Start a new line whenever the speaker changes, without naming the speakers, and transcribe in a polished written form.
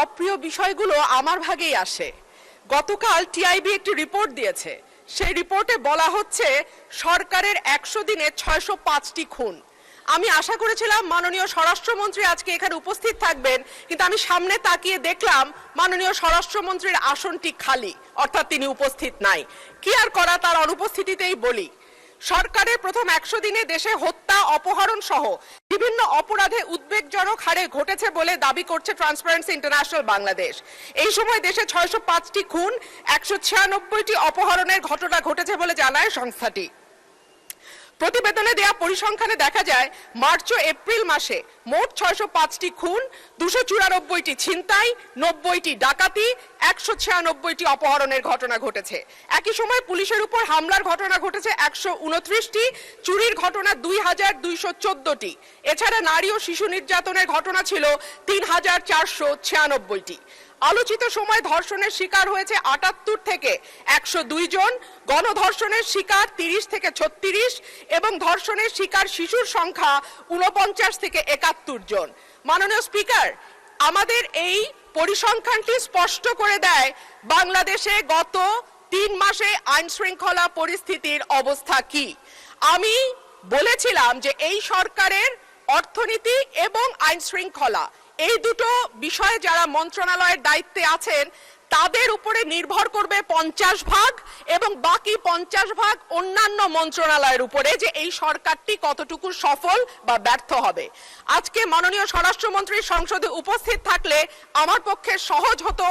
অপ্রিয় বিষয়গুলো আমার ভাগেই আসে। গতকাল টিআইবি একটি রিপোর্ট দিয়েছে, সেই রিপোর্টে বলা হচ্ছে সরকারের 100 দিনে 605টি খুন। আমি আশা করেছিলাম মাননীয় স্বরাষ্ট্রমন্ত্রী আজকে এখানে উপস্থিত থাকবেন, কিন্তু আমি সামনে তাকিয়ে দেখলাম মাননীয় স্বরাষ্ট্রমন্ত্রীর আসনটি খালি, অর্থাৎ তিনি উপস্থিত নাই। কি আর করা, তার অনুপস্থিতিতেই বলি। সরকারের প্রথম 100 দিনে দেশে হত্যা, অপহরণ সহ বিভিন্ন অপরাধে উদ্বেগজনক হারে ঘটেছে বলে দাবি করছে ট্রান্সপারেন্সি ইন্টারন্যাশনাল বাংলাদেশ। এই সময় দেশে 605টি খুন, 196টি অপহরণের ঘটনা ঘটেছে বলে জানায় সংস্থাটি। প্রতিবেদনে দেয়া পরিসংখ্যানে দেখা যায় মার্চ ও এপ্রিল মাসে মোট 605টি খুন, 294টি ছিনতাই, 90টি ডাকাতি, 196টি অপহরণের ঘটনা ঘটেছে। একই সময় পুলিশের উপর হামলার ঘটনা ঘটেছে 129টি, চুরির ঘটনা 2214টি। এছাড়া নারী ও শিশু নির্যাতনের ঘটনা ছিল 3496টি। আলোচিত সময় ধর্ষণের শিকার হয়েছে 78 থেকে 102 জন, গণধর্ষণের শিকার 30 থেকে 36 এবং ধর্ষণের শিকার শিশুর সংখ্যা 49 থেকে 71 জন। মাননীয় স্পিকার, আমাদের এই পরিসংখ্যানটি স্পষ্ট করে দেয় বাংলাদেশে গত 3 মাসে আইন শৃঙ্খলা পরিস্থিতির অবস্থা কি। আমি বলেছিলাম যে এই সরকারের অর্থনীতি এবং আইন শৃঙ্খলা এই দুটো বিষয়ে যারা মন্ত্রণালয়ের দায়িত্বে আছেন তাদের উপরে নির্ভর করবে 50 ভাগ এবং বাকি 50 ভাগ অন্যান্য মন্ত্রণালয়ের উপরে, যে এই সরকারটি কতটুকু সফল বা ব্যর্থ হবে। আজকে মাননীয় স্বরাষ্ট্রমন্ত্রী সংসদে উপস্থিত থাকলে আমার পক্ষে সহজ হতো